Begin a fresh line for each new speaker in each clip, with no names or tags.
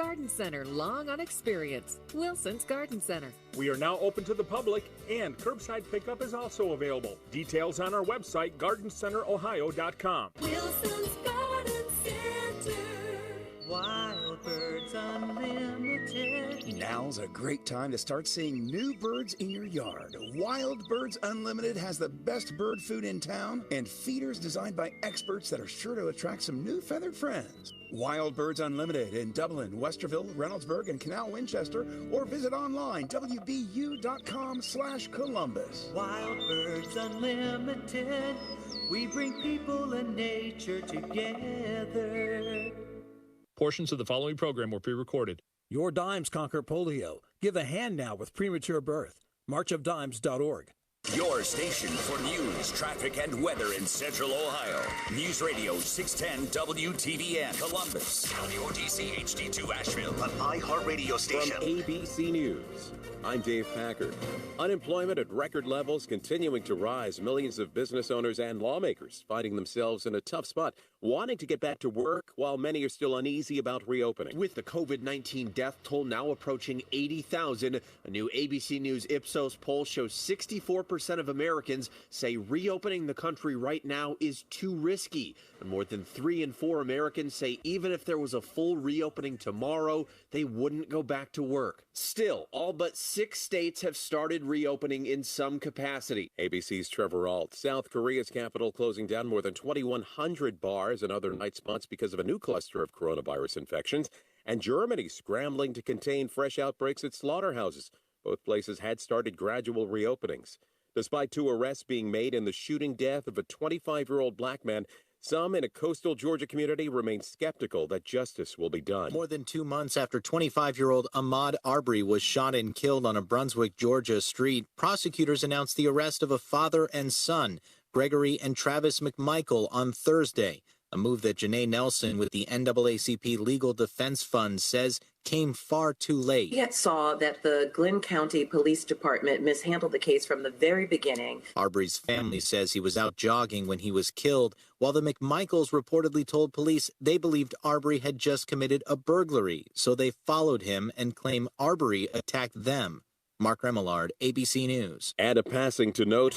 garden center long on experience. Wilson's Garden Center.
We are now open to the public, and curbside pickup is also available. Details on our website, gardencenterohio.com.
Wilson's Garden Center.
Wild Birds Unlimited.
Now's a great time to start seeing new birds in your yard. Wild Birds Unlimited has the best bird food in town and feeders designed by experts that are sure to attract some new feathered friends. Wild Birds Unlimited in Dublin, Westerville, Reynoldsburg, and Canal Winchester, or visit online wbu.com/Columbus.
Wild Birds Unlimited. We bring people and nature together.
Portions of the following program were pre-recorded.
Your dimes conquer polio. Give a hand now with premature birth. Marchofdimes.org.
Your station for news, traffic, and weather in Central Ohio. News Radio 610 WTVN Columbus. WOTC HD2 Asheville. An iHeartRadio station.
From ABC News, I'm Dave Packard. Unemployment at record levels continuing to rise. Millions of business owners and lawmakers finding themselves in a tough spot, wanting to get back to work while many are still uneasy about reopening.
With the COVID-19 death toll now approaching 80,000, a new ABC News Ipsos poll shows 64% of Americans say reopening the country right now is too risky. And more than 3 in 4 Americans say even if there was a full reopening tomorrow, they wouldn't go back to work. Still, all but 6 states have started reopening in some capacity.
ABC's Trevor Ault. South Korea's capital closing down more than 2,100 bars and other night spots because of a new cluster of coronavirus infections. And Germany scrambling to contain fresh outbreaks at slaughterhouses. Both places had started gradual reopenings. Despite 2 arrests being made in the shooting death of a 25-year-old black man, some in a coastal Georgia community remain skeptical that justice will be done.
More than 2 months after 25-year-old Ahmaud Arbery was shot and killed on a Brunswick, Georgia street, prosecutors announced the arrest of a father and son, Gregory and Travis McMichael, on Thursday, a move that Janae Nelson with the NAACP Legal Defense Fund says came far too late.
We saw that the Glenn County Police Department mishandled the case from the very beginning.
Arbery's family says he was out jogging when he was killed, while the McMichaels reportedly told police they believed Arbery had just committed a burglary, so they followed him and claim Arbery attacked them. Mark Remillard, ABC News.
And a passing to note.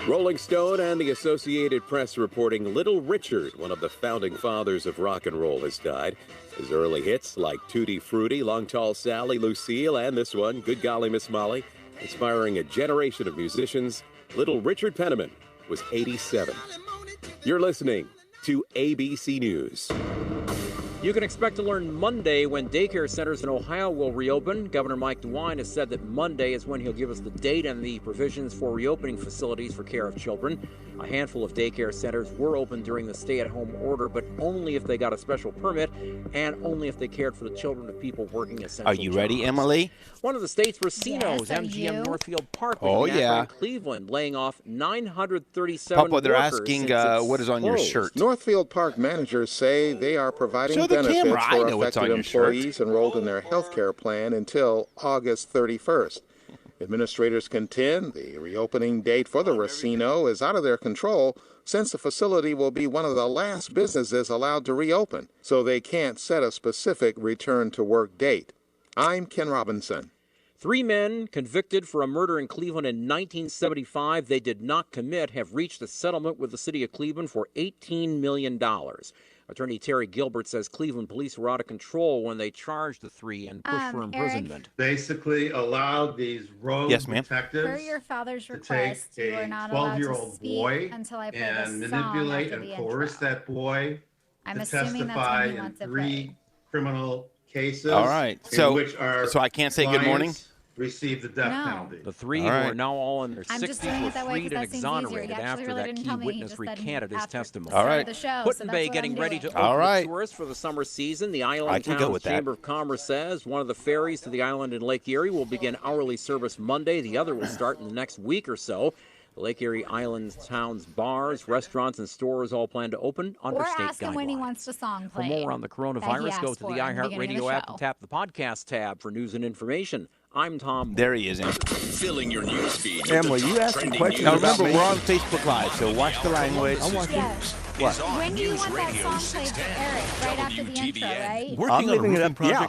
Rolling Stone and the Associated Press reporting Little Richard, one of the founding fathers of rock and roll, has died. His early hits like Tutti Frutti, Long Tall Sally, Lucille, and this one, Good Golly Miss Molly, inspiring a generation of musicians. Little Richard Penniman was 87. You're listening to ABC News.
You can expect to learn Monday when daycare centers in Ohio will reopen. Governor Mike DeWine has said that Monday is when he'll give us the date and the provisions for reopening facilities for care of children. A handful of daycare centers were open during the stay-at-home order, but only if they got a special permit and only if they cared for the children of people working essential
Are you ready, Emily?
One of the state's racinos,
Yes,
MGM Northfield Park, Cleveland, laying off 937
Papa, they're
workers
asking
since
what is on your shirt.
Northfield Park managers say they are providing benefits for affected employees enrolled in their health care plan until August 31st. Administrators contend the reopening date for the Racino is out of their control since the facility will be one of the last businesses allowed to reopen, so they can't set a specific return-to-work date. I'm Ken Robinson.
3 men convicted for a murder in Cleveland in 1975 they did not commit have reached a settlement with the city of Cleveland for $18 million. Attorney Terry Gilbert says Cleveland police were out of control when they charged the 3 and pushed for imprisonment.
Basically allowed these rogue detectives
Per your father's
to
request,
take
you are
a
not allowed to
12-year-old
speak
boy
until I play
and
this song
manipulate
after
and
the
coerce
intro.
that boy
I'm
to
assuming that's
testify
when he
in
wants to
3 criminal cases.
All right.
In which our
So I can't say good morning?
clients receive the death penalty.
The 3
All
who
right.
are now all in their
I'm just
60s
doing
were
it that way
freed
'cause
and
that seems easier. He
exonerated
actually
after
really
that
didn't
key
tell me. He
witness
just said
recanted his
after
testimony.
the start of the show, so
Putin Bay
that's what
getting
I'm
ready
doing.
to
All
open
right.
the tourists for the summer season. The
I
Island
can go
Town's
with that.
Chamber of Commerce says one of the ferries to the island in Lake Erie will begin hourly service Monday. The other will start in the next week or so. The Lake Erie Island town's bars, restaurants, and stores all plan to open under
Or
state
ask him
guidelines.
when he wants the song
For
played.
more on the coronavirus, go to the iHeartRadio app and tap the podcast tab for news and information. I'm Tom.
There he is, Emily.
Filling your news feed.
Emily, you asked some questions. Now remember, we're on Facebook Live, so watch the language.
Yes.
is on
When do you
News
want that
Radio
song played for Eric? Right after the intro, right?
I'm leaving it up. Yeah,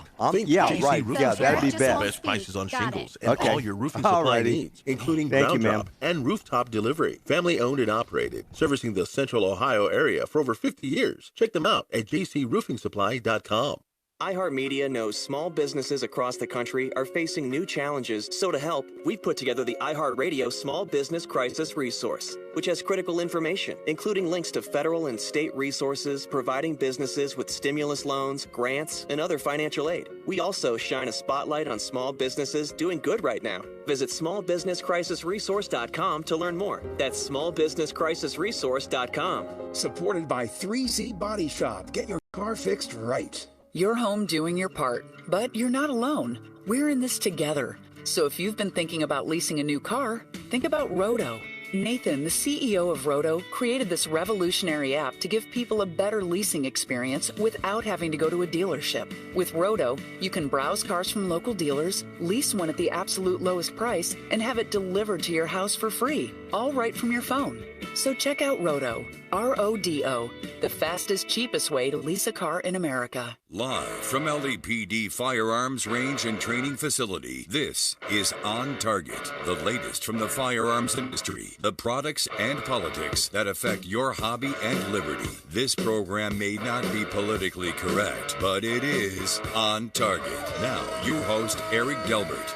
right. Yeah, that'd be best.
Best
prices on
shingles
and all
your roofing
supply
needs, including
Thank you,
ground
ma'am.
top and rooftop delivery. Family owned and operated, servicing the Central Ohio area for over 50 years. Check them out at jcroofingsupply.com.
iHeartMedia knows small businesses across the country are facing new challenges, so to help, we've put together the iHeartRadio Small Business Crisis Resource, which has critical information, including links to federal and state resources providing businesses with stimulus loans, grants, and other financial aid. We also shine a spotlight on small businesses doing good right now. Visit smallbusinesscrisisresource.com to learn more. That's smallbusinesscrisisresource.com.
Supported by 3Z Body Shop. Get your car fixed right.
You're home doing your part, but you're not alone. We're in this together. So if you've been thinking about leasing a new car, think about Roto. Nathan, the CEO of Roto, created this revolutionary app to give people a better leasing experience without having to go to a dealership. With Roto, you can browse cars from local dealers, lease one at the absolute lowest price, and have it delivered to your house for free, all right from your phone. So check out Roto, R-O-D-O, the fastest, cheapest way to lease a car in America.
Live from LAPD Firearms Range and Training Facility, this is On Target, the latest from the firearms industry, the products and politics that affect your hobby and liberty. This program may not be politically correct, but it is On Target. Now, your host, Eric Delbert.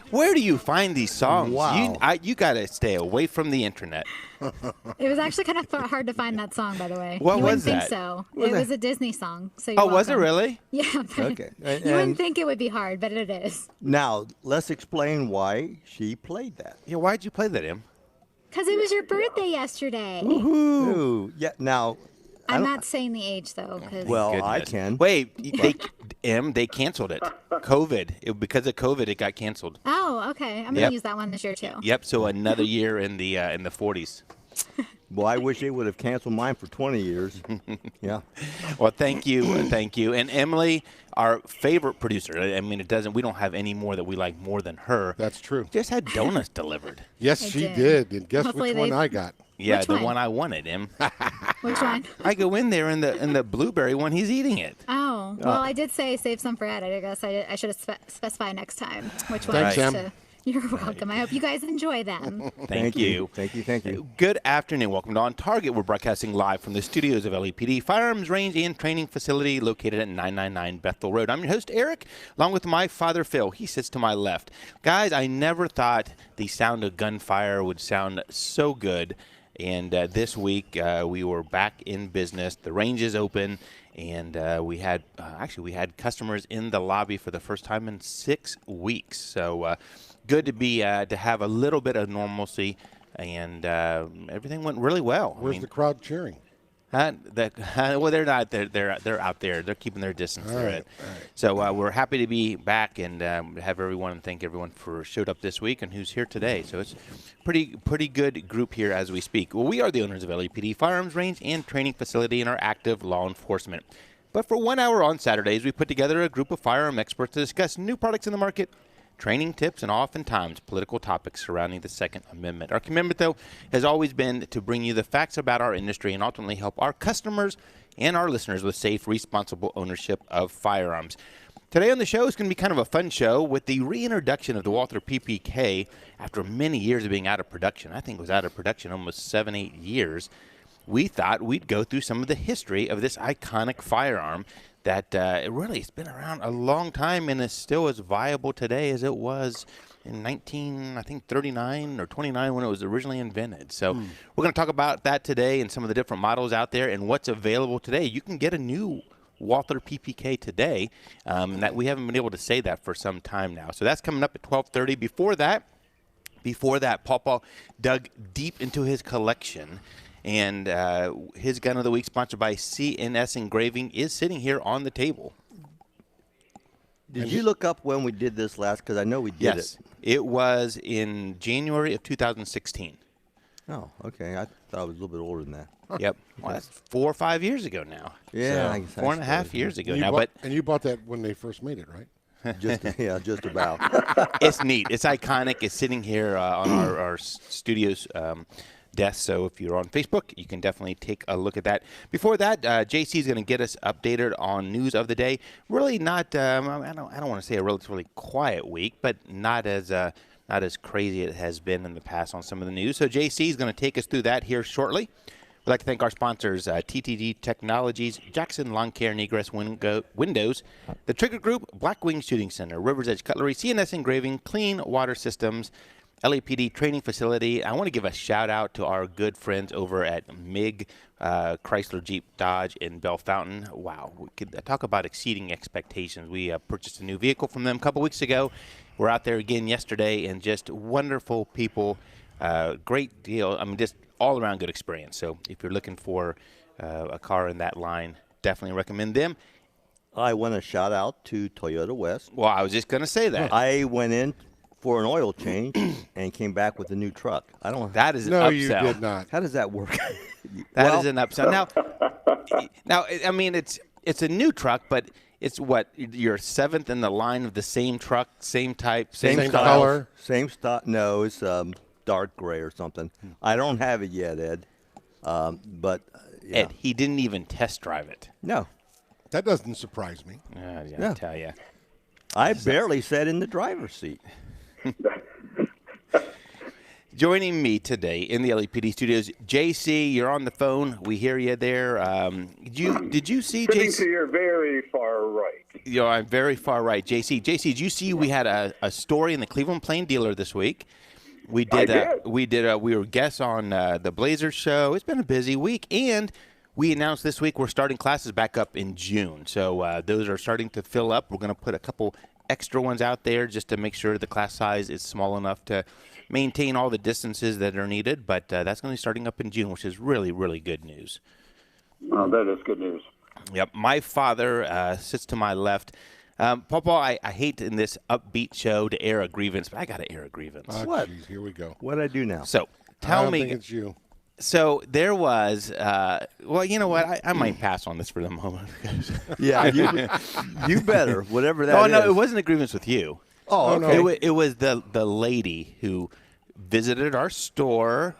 Where do you find these songs?
Wow.
You got to stay away from the internet.
It was actually kind of hard to find that song, by the way.
What
you
was
wouldn't think
that?
so.
What
It
was
was
that?
a Disney song. So
Oh, was it really?
Yeah. But
Okay.
you wouldn't think it would be hard, but it is.
Now, let's explain why she played that.
Yeah, why'd you play that, Em?
Because it was your birthday yesterday.
Ooh. Yeah, now.
I'm not saying the age, though. Cause
Well, I can.
Wait, they canceled it. COVID. Because of COVID, it got canceled.
Oh, okay. I'm going to
Yep.
use that one this year, too.
Yep. So another year in the 40s.
Well, I wish they would have canceled mine for 20 years. Yeah.
Well, thank you, thank you. And Emily, our favorite producer. I mean, we don't have any more that we like more than her.
That's true.
Just had donuts delivered.
Yes, she did. And guess
Hopefully
which one
they-
I got?
Yeah,
Which
the
one?
one I wanted, Em.
Which one?
I go in there and the blueberry one, he's eating it.
Oh, well, I did say save some for Ed. I guess I should have specified next time which one.
Thanks, Em.
You're welcome. I hope you guys enjoy them.
Thank you.
Thank you.
Good afternoon. Welcome to On Target. We're broadcasting live from the studios of LAPD Firearms Range and Training Facility located at 999 Bethel Road. I'm your host, Eric, along with my father, Phil. He sits to my left. Guys, I never thought the sound of gunfire would sound so good. And this week, we were back in business. The range is open. And we had customers in the lobby for the first time in 6 weeks. So good to be to have a little bit of normalcy, and everything went really well.
Where's the crowd cheering?
Well, they're not. They're out there. They're keeping their distance.
All right.
So we're happy to be back and have everyone and thank everyone for showed up this week and who's here today. So it's pretty good group here as we speak. Well, we are the owners of LAPD Firearms Range and Training Facility and are active law enforcement. But for 1 hour on Saturdays, we put together a group of firearm experts to discuss new products in the market, training tips, and oftentimes political topics surrounding the Second Amendment. Our commitment, though, has always been to bring you the facts about our industry and ultimately help our customers and our listeners with safe, responsible ownership of firearms. Today on the show is going to be kind of a fun show with the reintroduction of the Walther PPK after many years of being out of production. I think it was out of production almost 7-8 years. We thought we'd go through some of the history of this iconic firearm that it's been around a long time and is still as viable today as it was in 1939 or 29 when it was originally invented. So we're going to talk about that today and some of the different models out there and what's available today. You can get a new Walther PPK today. That we haven't been able to say that for some time now. So that's coming up at 12:30. Before that, Paul dug deep into his collection. And his gun of the week, sponsored by CNS Engraving, is sitting here on the table.
Did you look up when we did this last? Because I know we did
Yes, it was in January of 2016.
Oh, okay. I thought I was a little bit older than that.
Yep. Well, that's 4 or 5 years ago now.
Yeah,
so
I guess
4.5 years ago
And
now.
you bought that when they first made it, right?
Just about.
It's neat. It's iconic. It's sitting here on our studio's desk. So if you're on Facebook, you can definitely take a look at that. Before that, JC is going to get us updated on news of the day. Really not. I don't want to say a relatively quiet week, but not as crazy as it has been in the past on some of the news. So JC is going to take us through that here shortly. We'd like to thank our sponsors, TTD Technologies, Jackson Lawn Care and Egress Windows, The Trigger Group, Black Wing Shooting Center, River's Edge Cutlery, CNS Engraving, Clean Water Systems, LAPD Training Facility. I want to give a shout out to our good friends over at MIG Chrysler Jeep Dodge in Bell Fountain. Wow, we could talk about exceeding expectations. We purchased a new vehicle from them a couple weeks ago. We're out there again yesterday, and just wonderful people. Great deal. I mean, just all around good experience. So if you're looking for a car in that line, definitely recommend them.
I want to shout out to Toyota West.
Well, I was just going to say that.
I went in for an oil change and came back with a new truck. I don't.
That is an
No,
upsell.
you did not.
How does that work?
That is an upsell. Now, I mean, it's a new truck, but it's what, your seventh in the line of the same truck, same type,
same
color,
same style. No, it's dark gray or something. I don't have it yet, Ed. But yeah.
Ed, he didn't even test drive it.
No,
that doesn't surprise me.
I tell you,
I barely sat in the driver's seat.
Joining me today in the LAPD studios, JC, you're on the phone. We hear you there. Did you see
Sitting
JC?
to your very far right.
I'm very far right. JC, did you see we had a story in the Cleveland Plain Dealer this week? We were guests on the Blazers show. It's been a busy week, and we announced this week we're starting classes back up in June. So those are starting to fill up. We're going to put a couple extra ones out there just to make sure the class size is small enough to maintain all the distances that are needed. But that's going to be starting up in June, which is really, really good news.
That is good news.
Yep. My father sits to my left. Papa, I hate in this upbeat show to air a grievance, but I got to air a grievance.
Oh,
What?
Geez, here we go.
What did I do now?
So
I
tell
don't
me.
think it's you.
So there was, well, you know what? I might pass on this for the moment.
Yeah, you better, whatever that
Oh,
is.
no, it wasn't a grievance with you.
Oh, okay.
It was the lady who visited our store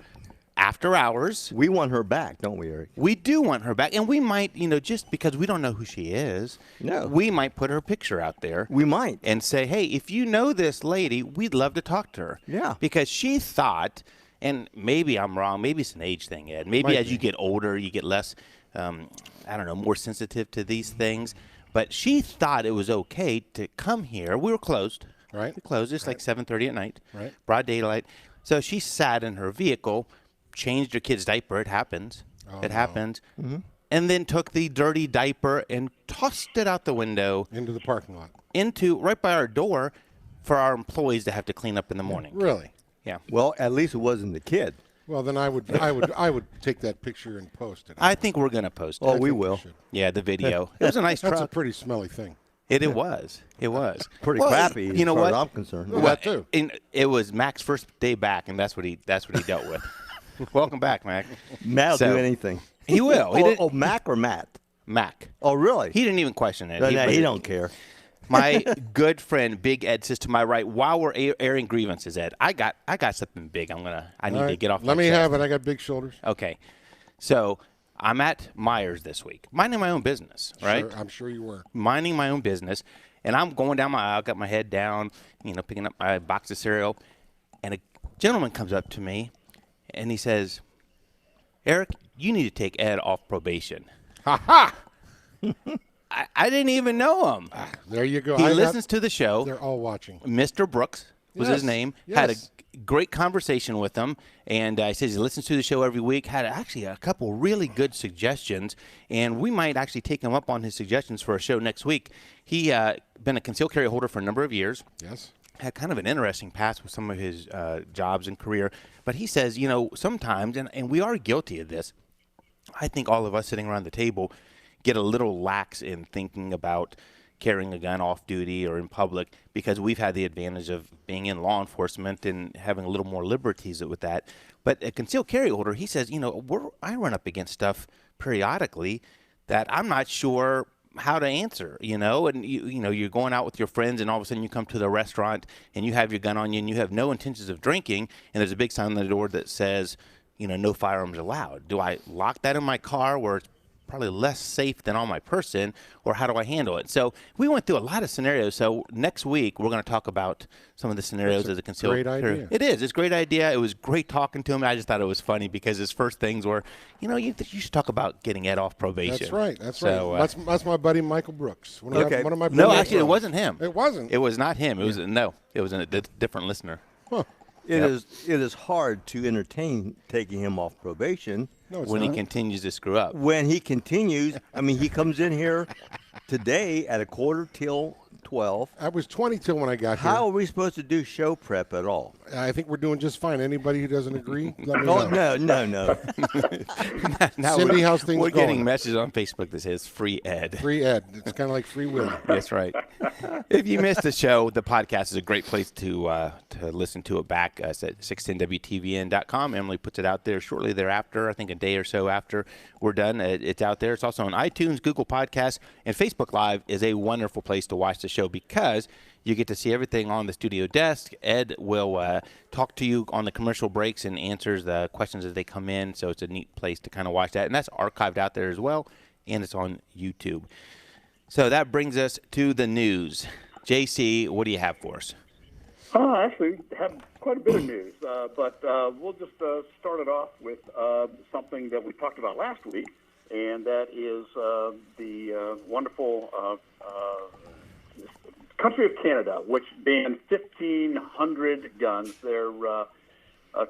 after hours.
We want her back, don't we, Eric?
We do want her back, and we might, just because we don't know who she is, we might put her picture out there.
We might.
And say, hey, if you know this lady, we'd love to talk to her.
Yeah.
Because she thought, and maybe I'm wrong, maybe it's an age thing, Ed. Maybe as you get older, you get less, more sensitive to these things. But she thought it was okay to come here. We were closed.
Right.
We closed. It's like 7:30 at night.
Right.
Broad daylight. So she sat in her vehicle, changed her kid's diaper. It happens. It happens.
Mm-hmm.
And then took the dirty diaper and tossed it out the window.
Into the parking lot.
Right by our door for our employees to have to clean up in the morning.
Really?
Yeah.
Well, at least it wasn't the kid.
Well, then I would take that picture and post it.
I think we're going to post it.
Oh, we will.
Yeah, the video. It was a nice truck.
That's a pretty smelly thing.
It was. It was.
Pretty crappy,
You know
as far
what?
as I'm concerned.
Well, that too.
It was Mac's first day back, and that's what he dealt with. Welcome back, Mac.
Matt will do anything.
He will.
Mac or Matt?
Mac.
Oh, really?
He didn't even question it.
No, he don't care.
My good friend Big Ed sits to my right. While we're airing grievances, Ed, I got something big. I need to get off.
Let me have it. I got big shoulders.
Okay, so I'm at Myers this week, minding my own business. Right?
Sure, I'm sure you were
minding my own business, and I'm going down my aisle, got my head down, picking up my box of cereal, and a gentleman comes up to me, and he says, "Eric, you need to take Ed off probation."
Ha ha!
I didn't even know him.
There you go.
He listens to the show.
They're all watching.
Mr. Brooks was his name.
Yes.
Had a great conversation with him, and he says he listens to the show every week. Had actually a couple really good suggestions, and we might actually take him up on his suggestions for a show next week. He been a concealed carry holder for a number of years.
Yes.
Had kind of an interesting past with some of his jobs and career, but he says, sometimes, and we are guilty of this, I think all of us sitting around the table get a little lax in thinking about, carrying a gun off duty or in public, because we've had the advantage of being in law enforcement and having a little more liberties with that. But a concealed carry order, he says, I run up against stuff periodically that I'm not sure how to answer, and you're going out with your friends and all of a sudden you come to the restaurant and you have your gun on you and you have no intentions of drinking, and there's a big sign on the door that says, no firearms allowed. Do I lock that in my car where it's probably less safe than on my person, or how do I handle it? So we went through a lot of scenarios. So next week we're going to talk about some of the scenarios as a concealed
great
carry.
idea.
It is. It's a great idea. It was great talking to him. I just thought it was funny because his first things were, you should talk about getting Ed off probation.
That's right. That's
so,
right. That's my buddy Michael Brooks. One of my
no, actually, it wasn't him.
It wasn't.
It was not him. It was It was a different listener.
Huh.
It is hard to entertain taking him off probation.
No,
when he continues to screw up.
When he continues, he comes in here today at 11:45.
I was 22 when I got here.
How are we supposed to do show prep at all?
I think we're doing just fine. Anybody who doesn't agree, let me
Oh,
know.
no.
Now
Cindy, how's things
we're
going?
getting messages on Facebook that says free Ed.
Free Ed. It's kind of like Free Willy.
That's right. If you missed the show, the podcast is a great place to listen to it back. It's at 610WTVN.com. Emily puts it out there shortly thereafter, I think a day or so after we're done. It's out there. It's also on iTunes, Google Podcasts, and Facebook Live is a wonderful place to watch the show because you get to see everything on the studio desk. Ed will talk to you on the commercial breaks and answers the questions as they come in, so it's a neat place to kind of watch that. And that's archived out there as well, and it's on YouTube. So that brings us to the news. JC, what do you have for us?
Actually, have quite a bit of news, but we'll just start it off with something that we talked about last week, and that is the wonderful country of Canada, which banned 1,500 guns. Their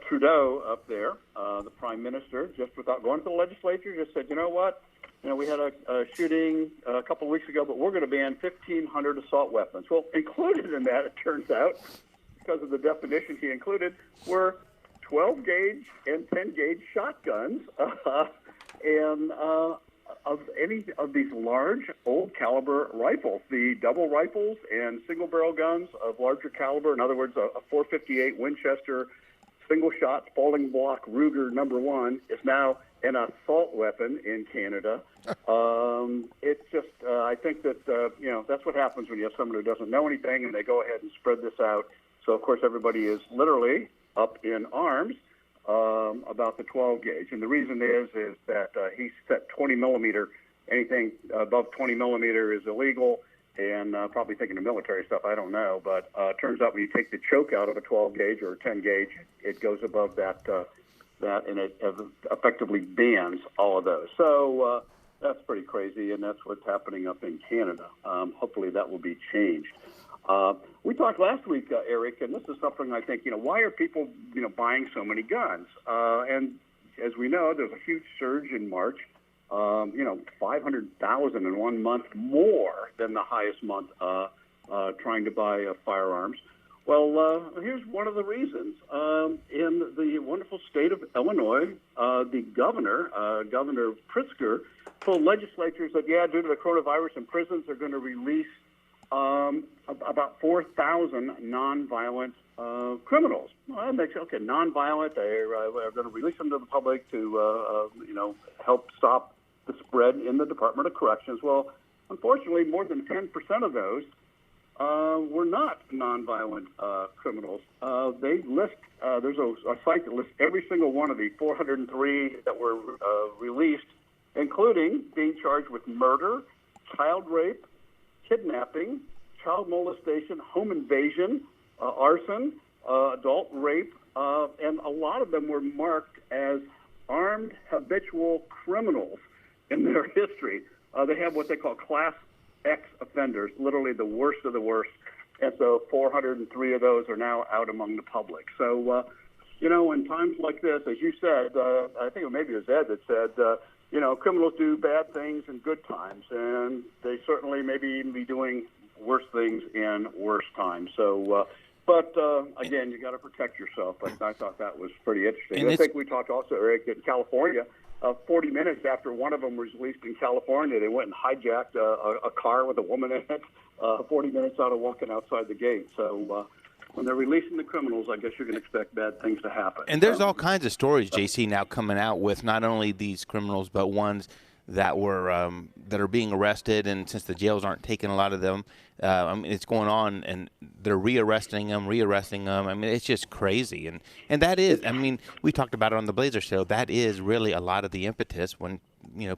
Trudeau up there, the Prime Minister, just without going to the legislature, just said, you know what? We had a shooting a couple of weeks ago, but we're going to ban 1,500 assault weapons. Well, included in that, it turns out, because of the definition he included, were 12-gauge and 10-gauge shotguns, and of any of these large, old-caliber rifles, the double rifles and single-barrel guns of larger caliber. In other words, a .458 Winchester single-shot Spalding block Ruger #1 is now an assault weapon in Canada. It's just, I think that, that's what happens when you have someone who doesn't know anything and they go ahead and spread this out. So, of course, everybody is literally up in arms about the 12-gauge. And the reason is that he set 20 millimeter. Anything above 20 millimeter is illegal, and probably thinking of military stuff, I don't know. But it turns out when you take the choke out of a 12-gauge or a 10-gauge, it goes above that, and it effectively bans all of those. So that's pretty crazy, and that's what's happening up in Canada. Hopefully that will be changed. We talked last week, Eric, and this is something I think, why are people, buying so many guns? And as we know, there's a huge surge in March, 500,000 in 1 month, more than the highest month trying to buy firearms. Well, here's one of the reasons. In the wonderful state of Illinois, the governor, Governor Pritzker, told legislatures that, due to the coronavirus in prisons, they're going to release about 4,000 nonviolent criminals. Well, that makes okay. Nonviolent. They're going to release them to the public to help stop the spread in the Department of Corrections. Well, unfortunately, more than 10% of those were not nonviolent criminals. They list. There's a site that lists every single one of the 403 that were released, including being charged with murder, child rape, kidnapping, child molestation, home invasion, arson, adult rape, and a lot of them were marked as armed habitual criminals in their history. They have what they call Class X offenders, literally the worst of the worst, and so 403 of those are now out among the public. So, in times like this, as you said, I think maybe it was Ed that said, criminals do bad things in good times, and they certainly maybe even be doing worse things in worse times. So, but again, you got to protect yourself. But I thought that was pretty interesting.
And
I think we talked also, Eric, in California, 40 minutes after one of them was released in California, they went and hijacked a car with a woman in it 40 minutes out of walking outside the gate. So when they're releasing the criminals, I guess you can expect bad things to happen.
And there's all kinds of stories, JC, now coming out with not only these criminals, but ones that were that are being arrested, and since the jails aren't taking a lot of them, I mean, it's going on, and they're rearresting them. I mean, it's just crazy, and that is, I mean, we talked about it on the Blazer Show. That is really a lot of the impetus when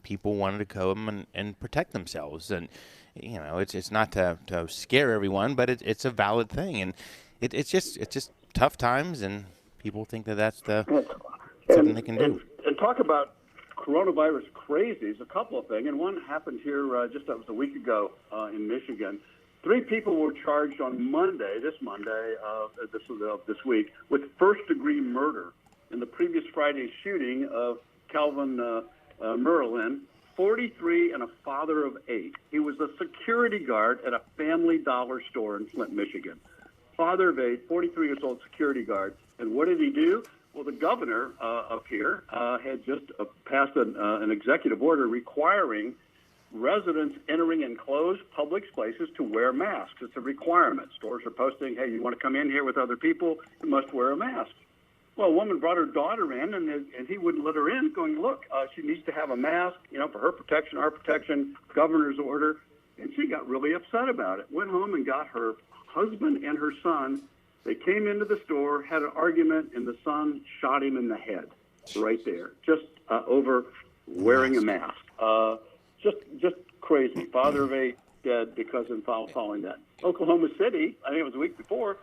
people wanted to come and protect themselves, and it's not to scare everyone, but it's a valid thing, and it's just tough times, and people think that's something they can do.
And talk about coronavirus crazies, a couple of things, and one happened here that was a week ago in Michigan. 3 people were charged on this this week, with first-degree murder in the previous Friday's shooting of Calvin Merlin, 43 and a father of 8. He was a security guard at a Family Dollar store in Flint, Michigan. Father of 8, 43 years old security guard. And what did he do? Well, the governor up here had just passed an executive order requiring residents entering enclosed public places to wear masks. It's a requirement. Stores are posting, hey, you want to come in here with other people, you must wear a mask. Well, a woman brought her daughter in, and he wouldn't let her in, going, look, she needs to have a mask, for her protection, our protection, governor's order. And she got really upset about it. Went home and got her husband and her son. They came into the store, had an argument, and the son shot him in the head right there, just over wearing a mask. Just crazy. Father of 8 dead because of following that. Oklahoma City, I think it was a week before,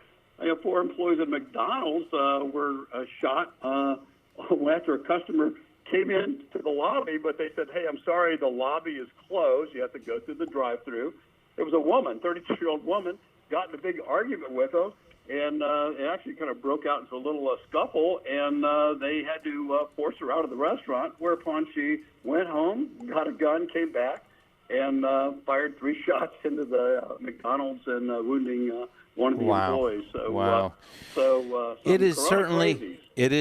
4 employees at McDonald's were shot after a customer came in to the lobby, but they said, hey, I'm sorry, the lobby is closed. You have to go through the drive-thru. There was a woman, 32-year-old woman, got in a big argument with them, and it actually kind of broke out into a little scuffle, and they had to force her out of the restaurant, whereupon she went home, got a gun, came back, and fired 3 shots into the McDonald's and wounding one of the employees. So,
wow. It is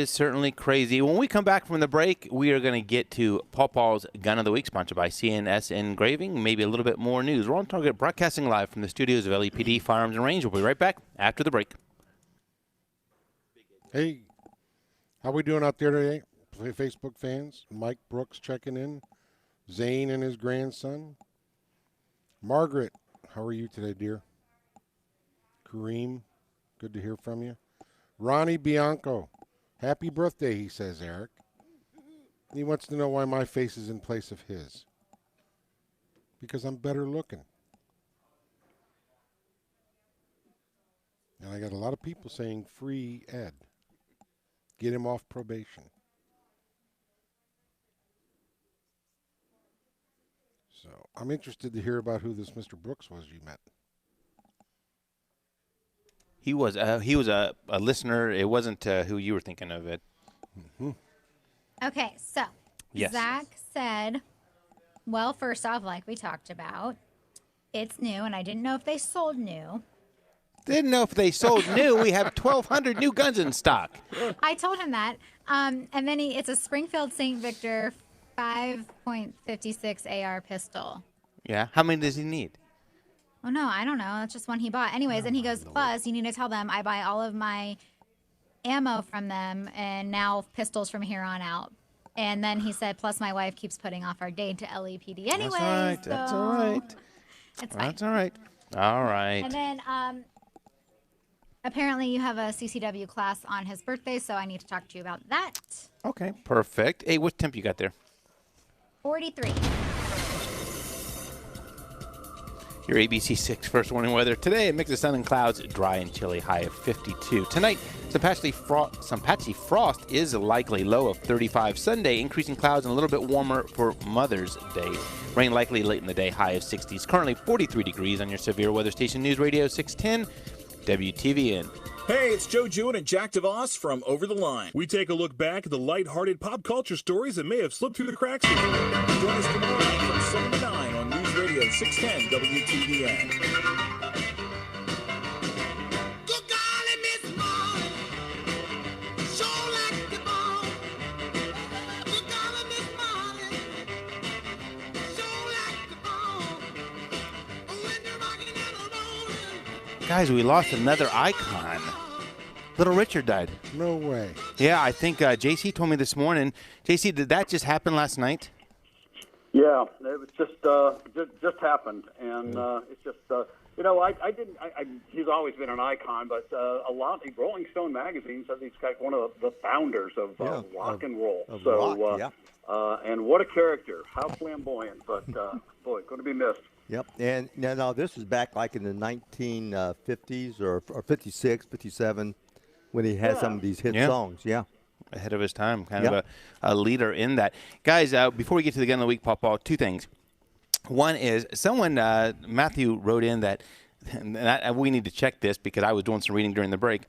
certainly crazy. When we come back from the break, we are going to get to Paul's Gun of the Week, sponsored by CNS Engraving, maybe a little bit more news. We're on Target, broadcasting live from the studios of LEPD Firearms and Range. We'll be right back after the break.
Hey, how we doing out there today, Facebook fans? Mike Brooks checking in. Zane and his grandson. Margaret, how are you today, dear? Kareem, good to hear from you. Ronnie Bianco, happy birthday, he says, Eric. He wants to know why my face is in place of his. Because I'm better looking. And I got a lot of people saying free Ed. Get him off probation. So I'm interested to hear about who this Mr. Brooks was you met.
He was a listener. It wasn't who you were thinking of, Ed.
Mm-hmm.
Okay, so
yes.
Zach said, well, first off, like we talked about, it's new, and I didn't know if they sold new.
Didn't know if they sold new. We have 1,200 new guns in stock.
I told him that. And then it's a Springfield St. Victor 5.56 AR pistol.
Yeah. How many does he need?
Oh, no, I don't know. That's just one he bought. Anyways, and he goes, plus, you need to tell them I buy all of my ammo from them and now pistols from here on out. And then he said, plus my wife keeps putting off our date to LEPD anyway.
That's all right.
It's fine.
That's all right. All right.
And then apparently you have a CCW class on his birthday, so I need to talk to you about that.
Okay, perfect. Hey, what temp you got there?
43.
Your ABC 6 first warning weather. Today, a mix of sun and clouds, dry and chilly, high of 52. Tonight, some patchy frost is likely, low of 35. Sunday, increasing clouds and a little bit warmer for Mother's Day. Rain likely late in the day, high of 60s. Currently 43 degrees on your severe weather station, News Radio 610, WTVN.
Hey, it's Joe Jewin and Jack DeVos from Over the Line. We take a look back at the lighthearted pop culture stories that may have slipped through the cracks here. Join us tomorrow night from 7 to 9 on News Radio 610 WTVN.
Guys, we lost another icon. Little Richard died.
No way.
Yeah, I think JC told me this morning. JC, did that just happen last night?
Yeah, it was just happened, and it's just he's always been an icon, but a lot of Rolling Stone magazine says he's kind of one of the founders of rock and roll. And what a character! How flamboyant, but boy, going to be missed.
Yep, and now this is back like in the 1950s or 56, 57, when he had some of these hit songs. Yeah.
Ahead of his time, kind of a leader in that. Guys, before we get to the Gun of the Week, Paul, two things. One is someone, Matthew wrote in that, and we need to check this because I was doing some reading during the break,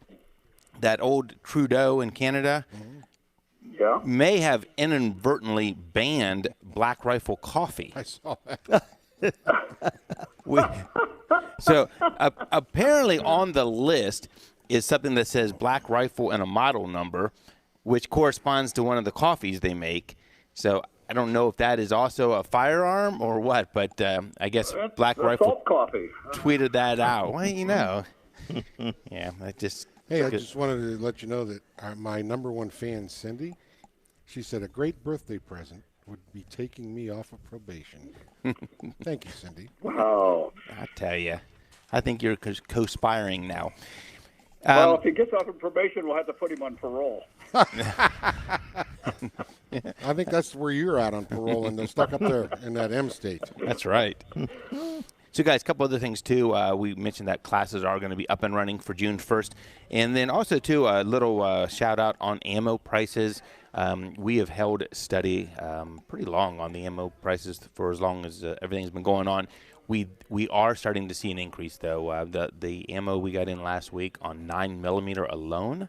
that old Trudeau in Canada may have inadvertently banned Black Rifle coffee.
I saw that.
So apparently on the list is something that says Black Rifle and a model number, which corresponds to one of the coffees they make. So I don't know if that is also a firearm or what, but I guess Black Rifle
coffee
tweeted that out. Well, you know. Yeah, I just...
Hey, I just wanted to let you know that my number one fan, Cindy, she said a great birthday present would be taking me off of probation. Thank you, Cindy.
Wow.
I tell you, I think you're co-spiring now.
Well, if he gets off of probation, we'll have to put him on parole.
I think that's where you're at on parole, and they're stuck up there in that M state.
That's right. So, guys, a couple other things, too. We mentioned that classes are going to be up and running for June 1st. And then also, too, a little shout-out on ammo prices. We have held steady pretty long on the ammo prices for as long as everything's been going on. We are starting to see an increase, though. The ammo we got in last week on 9mm alone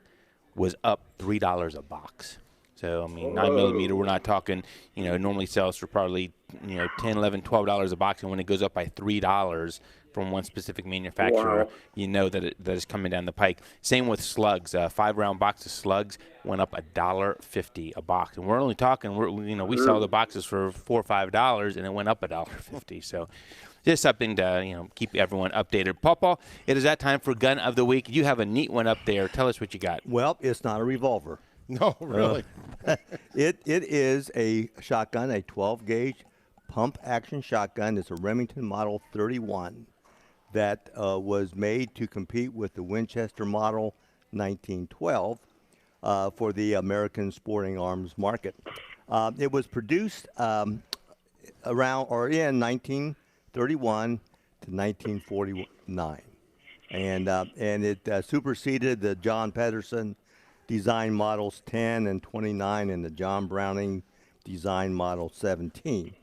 was up $3 a box. So, I mean, 9mm, we're not talking, normally sells for probably, $10, $11, $12 a box. And when it goes up by $3 from one specific manufacturer, you know that that is coming down the pike. Same with slugs. 5-round box of slugs went up $1.50 a box. And we're only talking, we sell the boxes for $4 or $5, and it went up $1.50. So just something to, keep everyone updated. Paul, it is that time for Gun of the Week. You have a neat one up there. Tell us what you got.
Well, it's not a revolver.
No, really.
It is a shotgun, a 12-gauge pump-action shotgun. It's a Remington Model 31 that was made to compete with the Winchester Model 1912 for the American sporting arms market. It was produced in 1931 to 1949, and it superseded the John Pedersen design models 10 and 29 and the John Browning design model 17.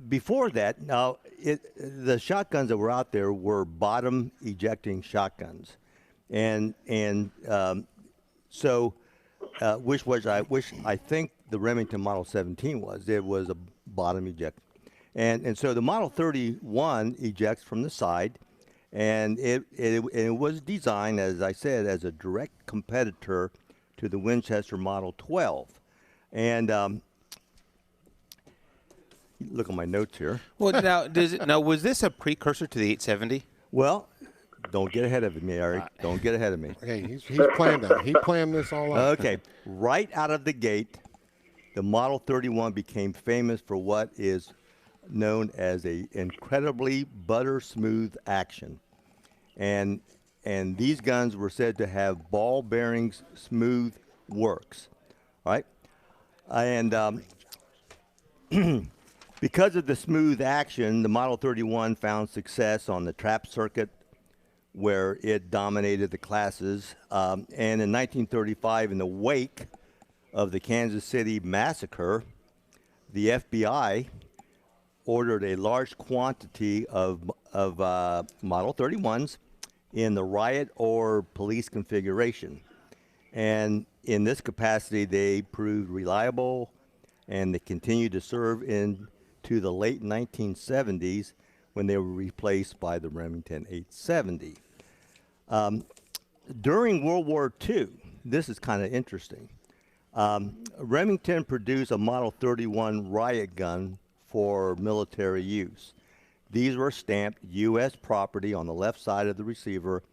Before that, the shotguns that were out there were bottom ejecting shotguns, and so which I think the Remington Model 17 was. It was a bottom eject, and so the Model 31 ejects from the side. And it was designed, as I said, as a direct competitor to the Winchester Model 12. And look at my notes here.
Well, now was this a precursor to the 870?
Well, don't get ahead of me, Eric. Don't get ahead of me.
Hey, he's planned that. He planned this all out.
Okay, right out of the gate, the Model 31 became famous for what is known as a incredibly butter smooth action, and these guns were said to have ball bearings smooth works, right? And because of the smooth action, the Model 31 found success on the trap circuit, where it dominated the classes. And in 1935, in the wake of the Kansas City massacre, the FBI ordered a large quantity of Model 31s in the riot or police configuration. And in this capacity, they proved reliable, and they continued to serve into the late 1970s when they were replaced by the Remington 870. During World War II, this is kind of interesting, Remington produced a Model 31 riot gun for military use. These were stamped U.S. property on the left side of the receiver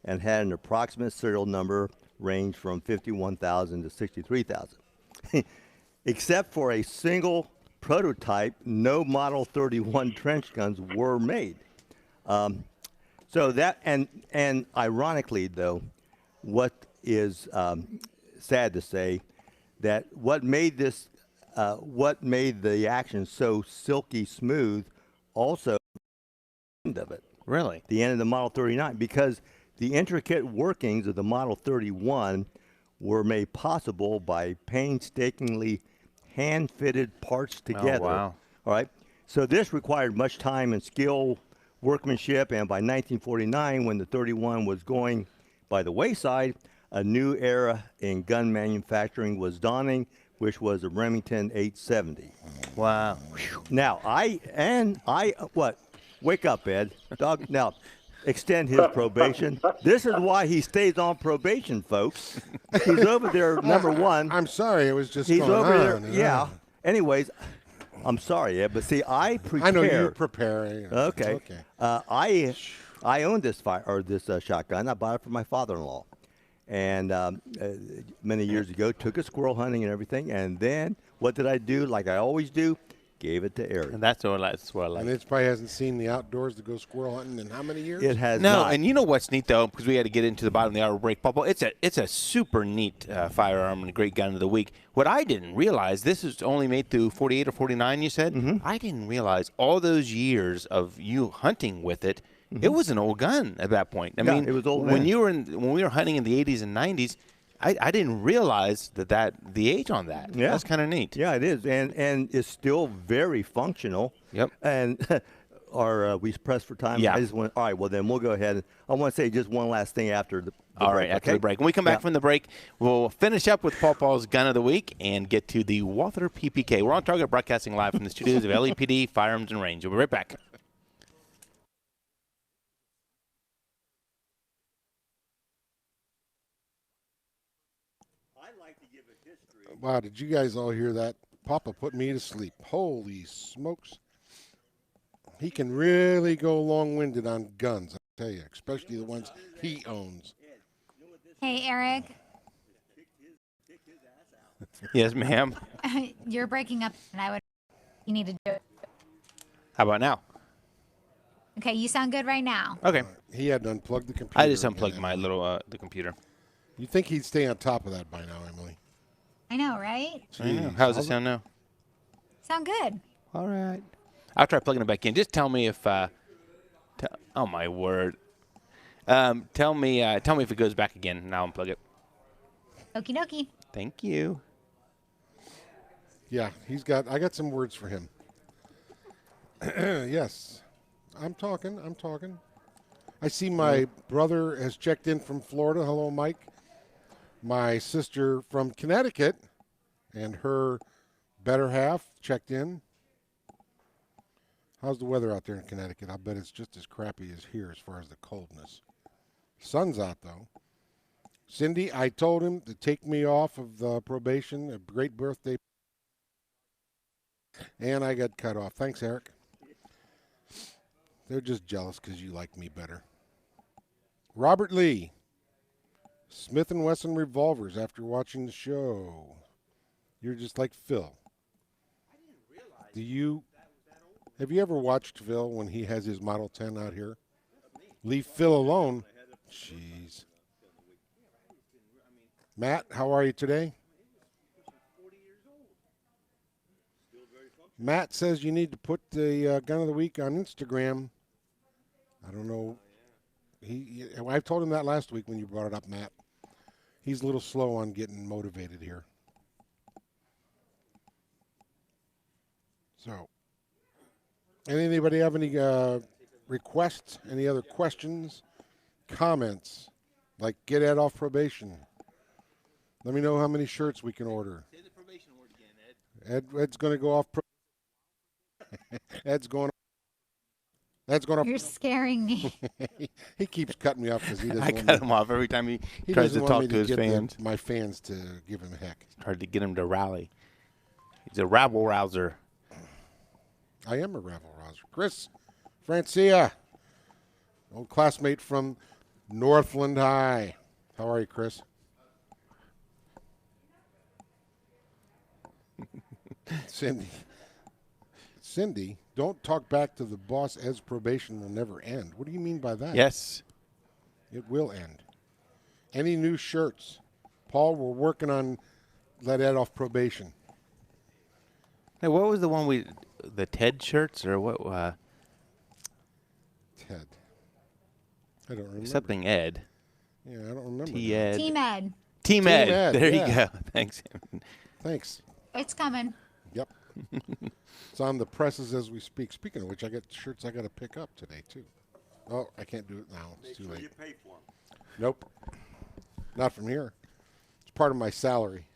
and had an approximate serial number range from 51,000 to 63,000. Except for a single prototype, no Model 31 trench guns were made. So that, and ironically, though, what is sad to say, that what made the action so silky smooth also end of it.
Really?
The end of the Model 39, because the intricate workings of the Model 31 were made possible by painstakingly hand-fitted parts together.
Oh, wow.
All right. So this required much time and skill, workmanship, and by 1949, when the 31 was going by the wayside, a new era in gun manufacturing was dawning, which was the Remington 870.
Wow.
Now, wake up, Ed. Dog, now, extend his probation. This is why he stays on probation, folks. He's over there, number one.
I'm sorry, it was just
He's
going
over
on
there,
and
yeah.
on.
Anyways, I'm sorry, Ed, but see, I prepared.
I know you're preparing.
Okay. I owned this shotgun. I bought it for my father-in-law, and many years ago, took it squirrel hunting and everything. And then what did I do? Like I always do, gave it to Eric.
And that's what I like.
And it probably hasn't seen the outdoors to go squirrel hunting in how many years?
It has
no,
not.
and you know what's neat though, because we had to get into the bottom of the hour break, Papa. It's a super neat firearm and a great gun of the week. What I didn't realize, this is only made through 48 or 49. You said I didn't realize all those years of you hunting with it. It was an old gun at that point. I mean,
it was old.
When we were hunting in the 80s and 90s. I didn't realize that the age on that.
Yeah.
That's kind of neat.
Yeah, it is, and it's still very functional.
Yep.
And are we pressed for time?
Yeah.
All right, well, then we'll go ahead. I want to say just one last thing after the
All
break,
right, after
okay?
the break. When we come back from the break, we'll finish up with Paul's Gun of the Week and get to the Walther PPK. We're on Target, broadcasting live from the studios of LEPD Firearms and Range. We'll be right back.
Wow, did you guys all hear that? Papa put me to sleep. Holy smokes. He can really go long-winded on guns, I tell you, especially the ones he owns.
Hey, Eric.
Yes, ma'am.
You're breaking up, and you need to do it.
How about now?
Okay, you sound good right now.
Okay.
He had to unplug the computer.
I just unplugged my little the computer.
You'd think he'd stay on top of that by now, Emily.
I know, right?
I know. How does it sound now?
Sound good.
All right. I'll try plugging it back in. Just tell me if. Oh my word. Tell me if it goes back again, and I'll unplug it.
Okie dokie.
Thank you.
Yeah, I got some words for him. Yes. I'm talking. I see my brother has checked in from Florida. Hello, Mike. My sister from Connecticut and her better half checked in. How's the weather out there in Connecticut? I bet it's just as crappy as here as far as the coldness. Sun's out, though. Cindy, I told him to take me off of the probation. A great birthday. And I got cut off. Thanks, Eric. They're just jealous because you like me better. Robert Lee. Smith & Wesson revolvers after watching the show. You're just like Phil. Have you ever watched Phil when he has his Model 10 out here? Leave Phil alone. Jeez. Matt, how are you today? Matt says you need to put the Gun of the Week on Instagram. I don't know. I told him that last week when you brought it up, Matt. He's a little slow on getting motivated here. So, anybody have any requests? Any other questions? Comments? Like get Ed off probation. Let me know how many shirts we can order.
Say the probation word again, Ed.
Ed's going to go off. Ed's going. That's going to.
You're scaring me.
He keeps cutting me off because he doesn't.
I cut him off every time he tries to talk to his fans.
My fans to give him heck.
Hard to get him to rally. He's a rabble rouser.
I am a rabble rouser. Chris Francia, old classmate from Northland High. How are you, Chris? Cindy, don't talk back to the boss as probation will never end. What do you mean by that?
Yes.
It will end. Any new shirts? Paul, we're working on let Ed off probation.
Hey, what was the one the Ted shirts or what?
Ted. I don't remember.
Something Ed.
Yeah, I don't remember.
T-Ed.
Team Ed.
Team Ed. There
yeah.
you go. Thanks.
Thanks.
It's coming.
Yep. It's on the presses as we speak. Speaking of which, I got shirts I got to pick up today, too. Oh, I can't do it now. It's too late.
You pay for them.
Nope. Not from here. It's part of my salary.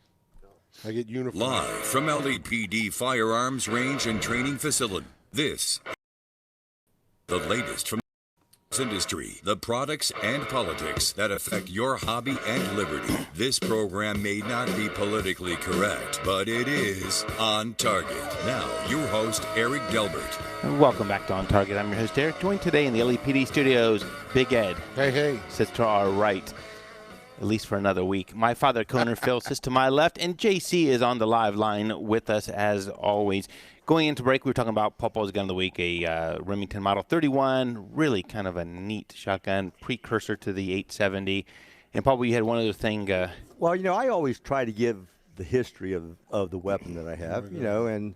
I get uniform.
Live from LAPD Firearms Range and Training Facility. This, the latest from the industry, the products and politics that affect your hobby and liberty. This program may not be politically correct, but it is on target. Now, your host, Eric Delbert.
Welcome back to On Target. I'm your host, Eric. Joined today in the LAPD studios, Big Ed.
Hey, hey.
Sits to our right, at least for another week. My father, Conor Phil, sits to my left, and JC is on the live line with us as always. Going into break, we were talking about Popo's Gun of the Week, a Remington Model 31, really kind of a neat shotgun, precursor to the 870. And Popo, you had one other thing.
Well, I always try to give the history of the weapon that I have, and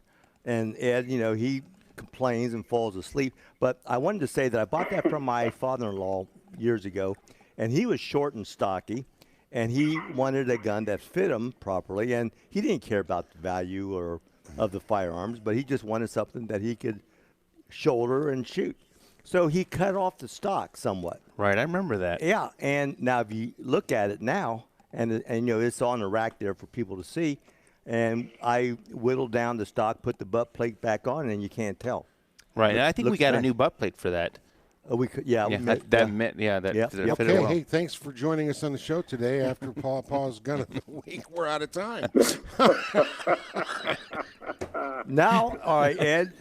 Ed, he complains and falls asleep. But I wanted to say that I bought that from my father-in-law years ago, and he was short and stocky, and he wanted a gun that fit him properly, and he didn't care about the value of the firearms, but he just wanted something that he could shoulder and shoot. So he cut off the stock somewhat.
Right, I remember that.
Yeah, and now if you look at it now, and it's on the rack there for people to see, and I whittled down the stock, put the butt plate back on, and you can't tell.
Right, and I think we got
nice.
a new butt plate for that.
We could, yeah.
Okay, hey, thanks for joining us on the show today. After Paul's Gun of the Week, we're out of time.
Now, all right, Ed,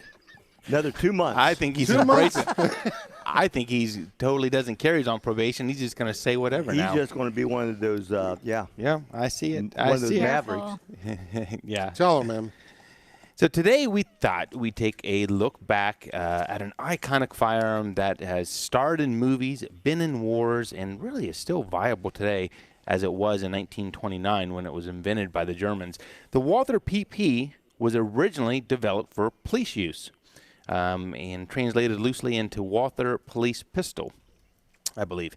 another 2 months.
I think he's embracing. I think he's totally doesn't care. He's on probation. He's just going to say whatever
He's
now.
just going to be one of those,
Yeah, I see it.
One of those mavericks.
Yeah.
Tell him, man.
So today we thought we'd take a look back at an iconic firearm that has starred in movies, been in wars, and really is still viable today as it was in 1929 when it was invented by the Germans. The Walther PP was originally developed for police use and translated loosely into Walther Police Pistol, I believe.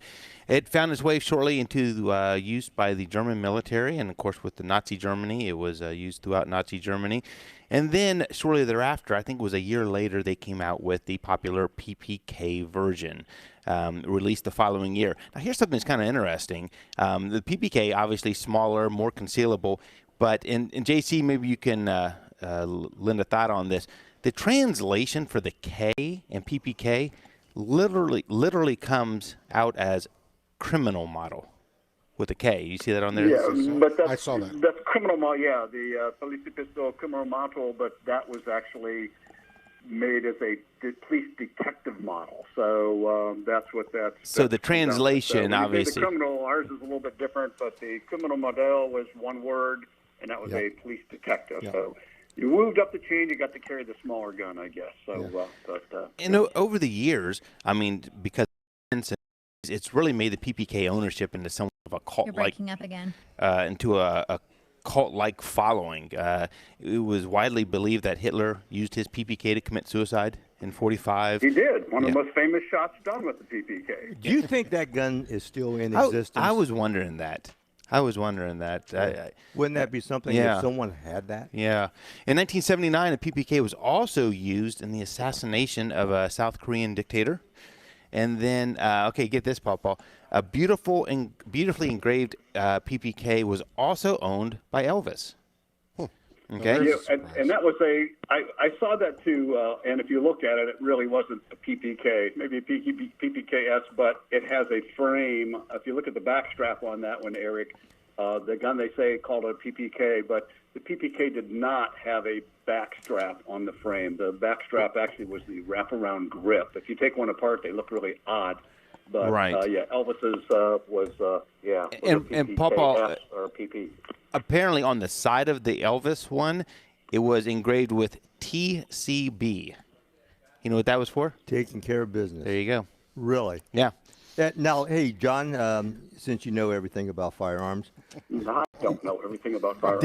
It found its way shortly into use by the German military, and of course with the Nazi Germany, it was used throughout Nazi Germany. And then shortly thereafter, I think it was a year later, they came out with the popular PPK version, released the following year. Now here's something that's kind of interesting. The PPK, obviously smaller, more concealable, but in JC, maybe you can lend a thought on this. The translation for the K in PPK literally comes out as criminal model with a K. You see that on there?
Yeah, but
I saw that.
That's criminal model, yeah, the Police Pistol criminal model, but that was actually made as a police detective model. So that's what that's.
So the translation,
so
obviously.
The criminal, ours is a little bit different, but the criminal model was one word, and that was a police detective. Yep. So you moved up the chain, you got to carry the smaller gun, I guess. So,
and over the years, I mean, because it's really made the PPK ownership into somewhat of a cult-like.
You're breaking up again.
Into a cult-like following. It was widely believed that Hitler used his PPK to commit suicide in 1945.
He did. One of the most famous shots done with the PPK.
Do you think that gun is still in existence?
I was wondering that. Wouldn't
that be something if someone had that?
Yeah. In 1979, a PPK was also used in the assassination of a South Korean dictator. And then, get this, Paul. A beautifully engraved PPK was also owned by Elvis. Okay.
Yeah, and that was I saw that too, and if you look at it, it really wasn't a PPK, maybe a PPKS, but it has a frame. If you look at the back strap on that one, Eric, The gun, they say, called a PPK, but the PPK did not have a back strap on the frame. The back strap actually was the wraparound grip. If you take one apart, they look really odd. But,
Right.
Elvis's was
And Papa,
or PP.
apparently on the side of the Elvis one, it was engraved with TCB. You know what that was for?
Taking care of business.
There you go.
Really?
Yeah.
Now, hey, John, since you know everything about firearms.
I don't know everything about firearms.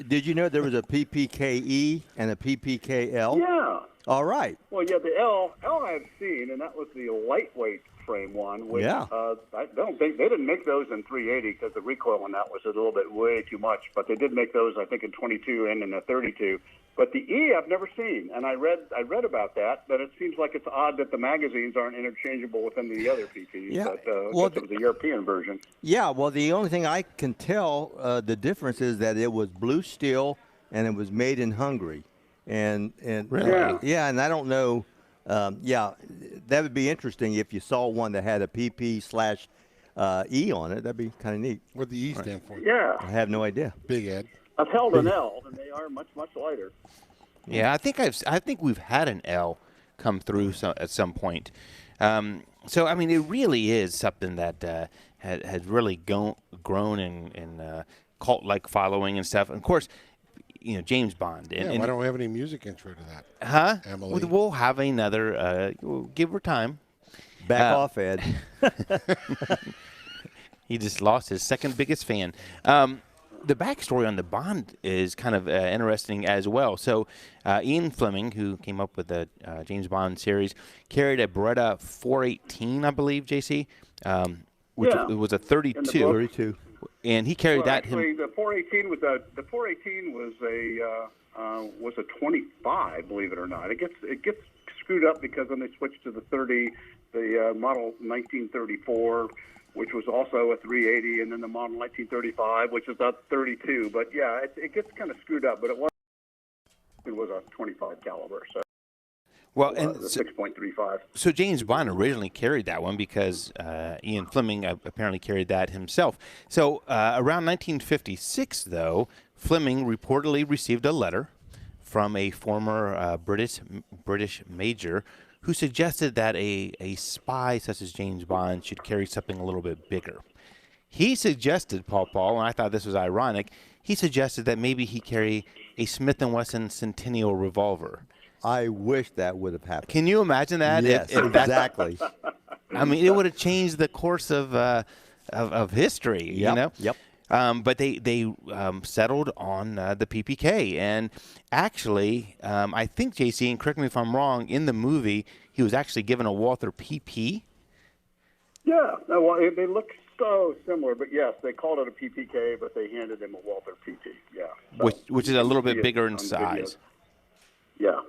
Did you know there was a PPKE and a PPKL?
Yeah.
All right.
Well, yeah, the L I've seen, and that was the lightweight frame one. Which,
Yeah.
I don't think they didn't make those in 380 because the recoil on that was a little bit way too much. But they did make those, I think, in 22 and in a 32. But the E I've never seen, and I read about that. But it seems like it's odd that the magazines aren't interchangeable within the other PPs.
Yeah.
But
Well,
it was a European version.
Yeah, well, the only thing I can tell the difference is that it was blue steel and it was made in Hungary. And
Really?
Yeah, and I don't know. That would be interesting if you saw one that had a PP/E on it. That'd be kind of neat.
What the E stand for?
Yeah.
I have no idea.
Big Ed.
I've held an L, and they are much lighter.
Yeah, I think we've had an L come through at some point. So I mean, it really is something that has really grown in cult-like following and stuff. And of course, you know, James Bond.
Why don't we have any music intro to that?
Huh?
Emily.
We'll have another. We'll give her time.
Back off, Ed.
He just lost his second biggest fan. The backstory on the Bond is kind of interesting as well. So Ian Fleming, who came up with the James Bond series, carried a Beretta 418, I believe, JC, which was a 32.
32.
And he carried that.
Actually, the 418 was a 25, believe it or not. It gets screwed up because when they switched to the 30, the model 1934, which was also a 380, and then the model 1935, which is a 32. But yeah, it gets kind of screwed up. But it was a 25 caliber. So.
Well, and
6.35.
So James Bond originally carried that one because Ian Fleming apparently carried that himself. So around 1956, though, Fleming reportedly received a letter from a former British major who suggested that a spy such as James Bond should carry something a little bit bigger. He suggested, Paul, and I thought this was ironic, he suggested that maybe he carry a Smith & Wesson Centennial revolver.
I wish that would have happened.
Can you imagine that?
Yes, exactly.
I mean, it would have changed the course of history, you know?
Yep.
But they settled on the PPK. And actually, I think, JC, and correct me if I'm wrong, in the movie, he was actually given a Walther PP.
Yeah. No, well, they look so similar. But, yes, they called it a PPK, but they handed him a Walther PP. Yeah. So,
which is a little bit bigger in size.
Yeah.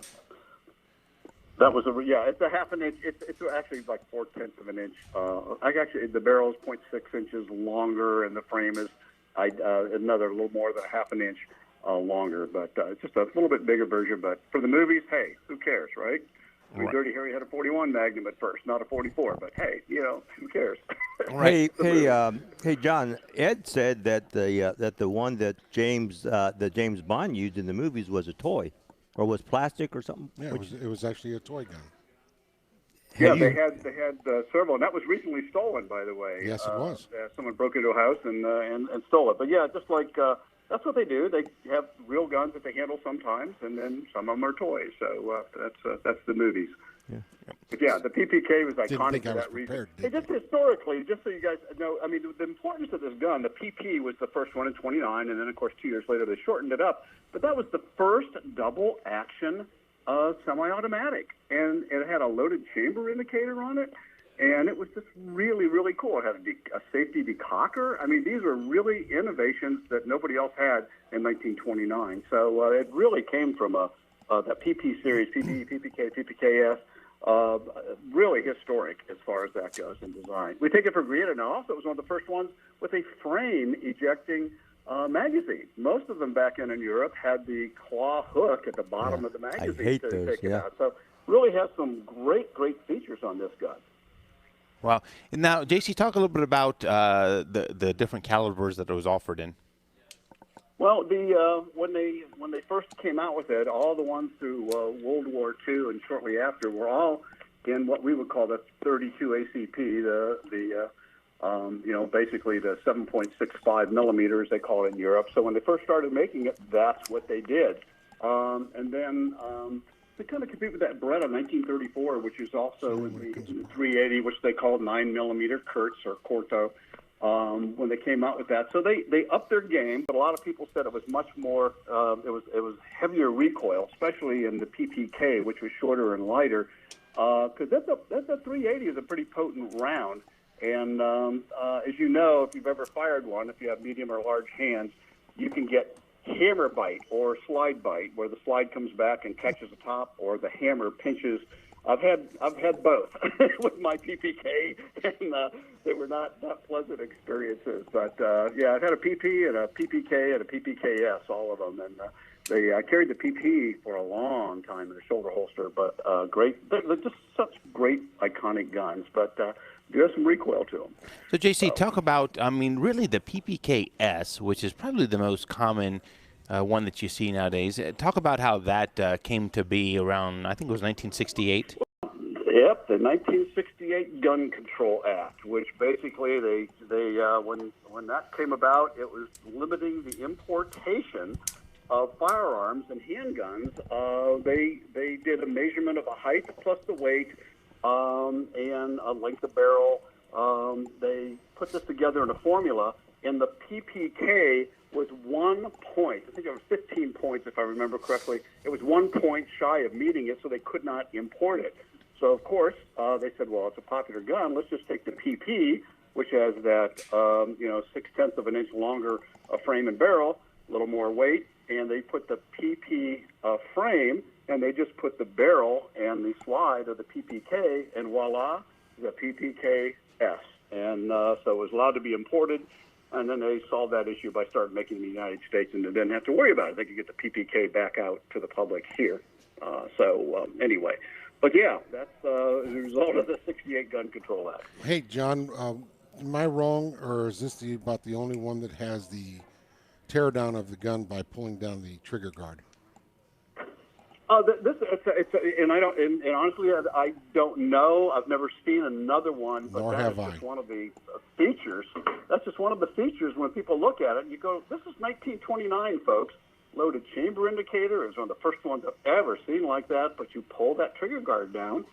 That was it's a half an inch. It's actually like 4/10 of an inch. Actually, the barrel is 0.6 inches longer, and the frame is another little more than a half an inch longer. But it's just a little bit bigger version. But for the movies, hey, who cares, right? I mean, Dirty Harry had a 41 Magnum at first, not a 44. But hey, who cares?
Hey, John. Ed said that the one that James Bond used in the movies was a toy. Or was plastic or something?
Yeah, it was actually a toy gun.
Yeah, they had several, and that was recently stolen, by the way.
Yes, it was.
Someone broke into a house and stole it. But yeah, just like that's what they do. They have real guns that they handle sometimes, and then some of them are toys. So that's the movies.
Yeah.
But yeah, the PPK was iconic for that
reason.
Hey, just historically, just so you guys know, I mean, the importance of this gun, the PP was the first one in 29, and then, of course, 2 years later they shortened it up. But that was the first double-action semi-automatic, and it had a loaded chamber indicator on it, and it was just really, really cool. It had a safety decocker. I mean, these are really innovations that nobody else had in 1929. So it really came from the PP series, PP, PPK, PPKS. Really historic as far as that goes in design. We take it for granted now. Also, it was one of the first ones with a frame ejecting magazine. Most of them back in Europe had the claw hook at the bottom of the magazine
I hate
to
those,
take it out. So really has some great features on this gun.
Wow. Now, JC, talk a little bit about the different calibers that it was offered in.
Well, when they first came out with it, all the ones through World War II and shortly after were all in what we would call the 32 ACP, basically the 7.65 millimeters, they call it in Europe. So when they first started making it, that's what they did. And then they kind of compete with that Beretta 1934, which is also in the 380, which they call 9 millimeter Kurtz or Corto. When they came out with that, so they upped their game, but a lot of people said it was much more. It was heavier recoil, especially in the PPK, which was shorter and lighter. Because that's a 380 is a pretty potent round, and as you know, if you've ever fired one, if you have medium or large hands, you can get hammer bite or slide bite, where the slide comes back and catches the top, or the hammer pinches. I've had both with my PPK, and they were not pleasant experiences. But yeah, I've had a PP and a PPK and a PPKS, all of them, and they carried the PP for a long time in the shoulder holster. But great, they're just such great iconic guns. But do have some recoil to them.
So JC, talk about, really the PPKS, which is probably the most common one that you see nowadays. Talk about how that came to be around, I think it was 1968.
Yep, the 1968 Gun Control Act, which basically they when that came about, it was limiting the importation of firearms and handguns. They did a measurement of the height plus the weight and a length of barrel. They put this together in a formula, and the PPK was 1 point. I think it was 15 points, if I remember correctly. It was 1 point shy of meeting it, so they could not import it. So, of course, they said, well, it's a popular gun. Let's just take the PP, which has that, 0.6 of an inch longer frame and barrel, a little more weight, and they put the PP frame, and they just put the barrel and the slide of the PPK, and voila, the PPKS. And so it was allowed to be imported. And then they solved that issue by starting making it in the United States, and they didn't have to worry about it. They could get the PPK back out to the public here. Anyway, but yeah, that's the result of the 68 Gun Control Act.
Hey, John, am I wrong, or is this about the only one that has the tear down of the gun by pulling down the trigger guard?
And honestly, I don't know. I've never seen another one, but
Nor
that
have
is
I.
just one of the features. That's just one of the features when people look at it and you go, this is 1929, folks. Loaded chamber indicator. It was one of the first ones I've ever seen like that, but you pull that trigger guard down.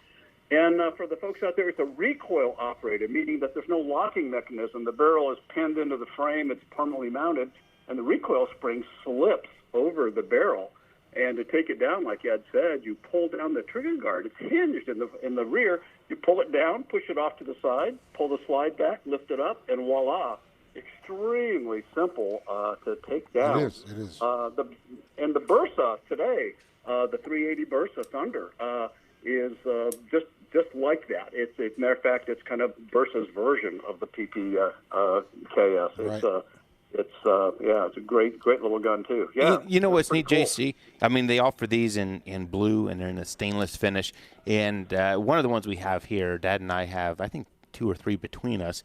And for the folks out there, it's a recoil operated, meaning that there's no locking mechanism. The barrel is pinned into the frame. It's permanently mounted, and the recoil spring slips over the barrel. And to take it down, like Ed said, you pull down the trigger guard. It's hinged in the rear. You pull it down, push it off to the side, pull the slide back, lift it up, and voila. Extremely simple to take down.
It is.
And the Bursa today, the 380 Bursa Thunder, is just like that. It's matter of fact, it's kind of Bursa's version of the PPKS.
Right.
It's a great little gun too. Yeah.
You know what's neat,
cool.
JC? They offer these in blue, and they're in a stainless finish. And one of the ones we have here, Dad and I have, I think, 2 or 3 between us.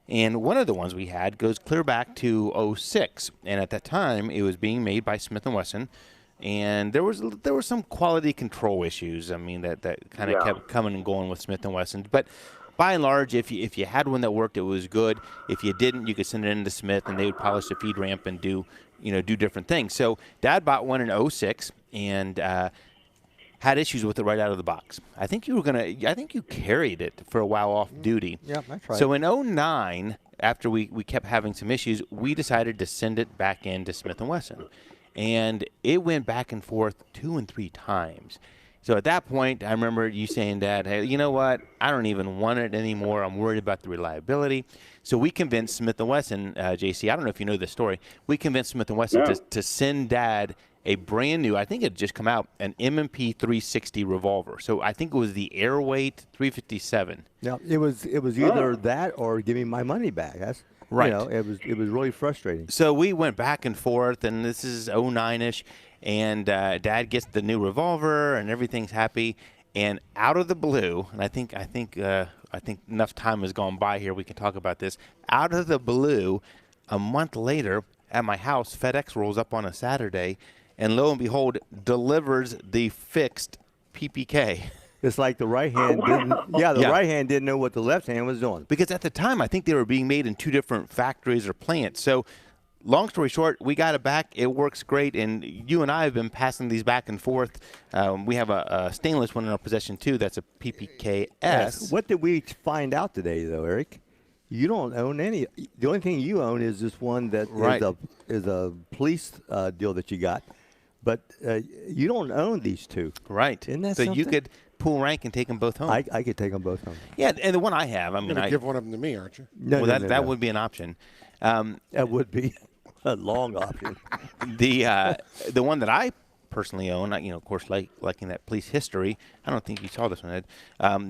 And one of the ones we had goes clear back to 06. And at that time, it was being made by Smith & Wesson. And there were some quality control issues. That kind of kept coming and going with Smith & Wesson. But by and large, if you had one that worked, it was good. If you didn't, you could send it into Smith, and they would polish the feed ramp and do different things. So Dad bought one in 06 and had issues with it right out of the box. I think you carried it for a while off duty.
Yeah, that's right.
So in 09, after we kept having some issues, we decided to send it back into Smith & Wesson. And it went back and forth 2 and 3 times. So at that point, I remember you saying, Dad, hey, you know what? I don't even want it anymore. I'm worried about the reliability. So we convinced Smith & Wesson, JC, I don't know if you know this story, we convinced Smith & Wesson to send Dad a brand new, I think it had just come out, an M&P 360 revolver. So I think it was the Airweight 357.
Yeah, it was either that or give me my money back. That's
right.
It was really frustrating.
So we went back and forth, and this is 09-ish, and Dad gets the new revolver, and everything's happy. And out of the blue, and I think I think enough time has gone by here. We can talk about this. Out of the blue, a month later, at my house, FedEx rolls up on a Saturday, and lo and behold, delivers the fixed PPK.
It's like the right hand didn't. Yeah, the right hand didn't know what the left hand was doing.
Because at the time, I think they were being made in 2 different factories or plants. So, long story short, we got it back. It works great, and you and I have been passing these back and forth. We have a stainless one in our possession too. That's a PPKS.
Yes. What did we find out today, though, Eric? You don't own any. The only thing you own is this one that is a police deal that you got, but you don't own these two.
Right.
Isn't that
so
something?
You could pull rank and take them both home.
I could take them both home.
Yeah, and the one I have, I
You're
mean,
going to give one of them to me, aren't you?
No,
that would be an option.
That would be a long option.
The one that I personally own, of course, liking that police history. I don't think you saw this one, Ed.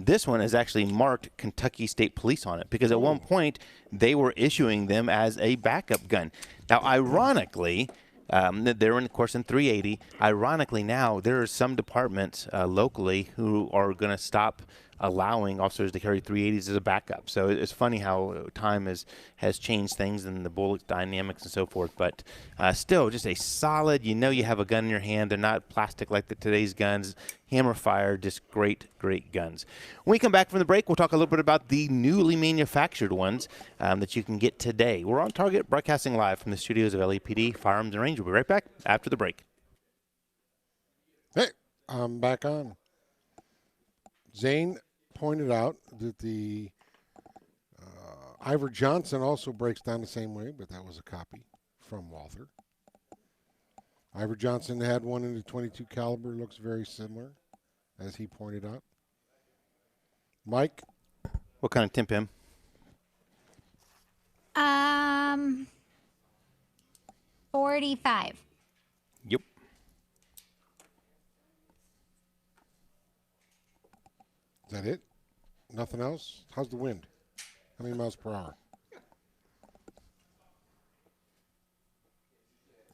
This one is actually marked Kentucky State Police on it because at one point they were issuing them as a backup gun. Now, ironically, they're of course in 380. Ironically, now there are some departments locally who are going to stop allowing officers to carry 380s as a backup. So it's funny how time has changed things and the bullet dynamics and so forth. But still, just a solid, you have a gun in your hand. They're not plastic like today's guns. Hammer fire, just great, great guns. When we come back from the break, we'll talk a little bit about the newly manufactured ones that you can get today. We're on Target, broadcasting live from the studios of LAPD Firearms and Range. We'll be right back after the break.
Hey, I'm back on. Zane pointed out that the Ivor Johnson also breaks down the same way, but that was a copy from Walther. Ivor Johnson had one in the .22 caliber, looks very similar, as he pointed out. Mike?
What kind of temp him?
45.
Yep.
Is that it? Nothing else? How's the wind? How many miles per hour?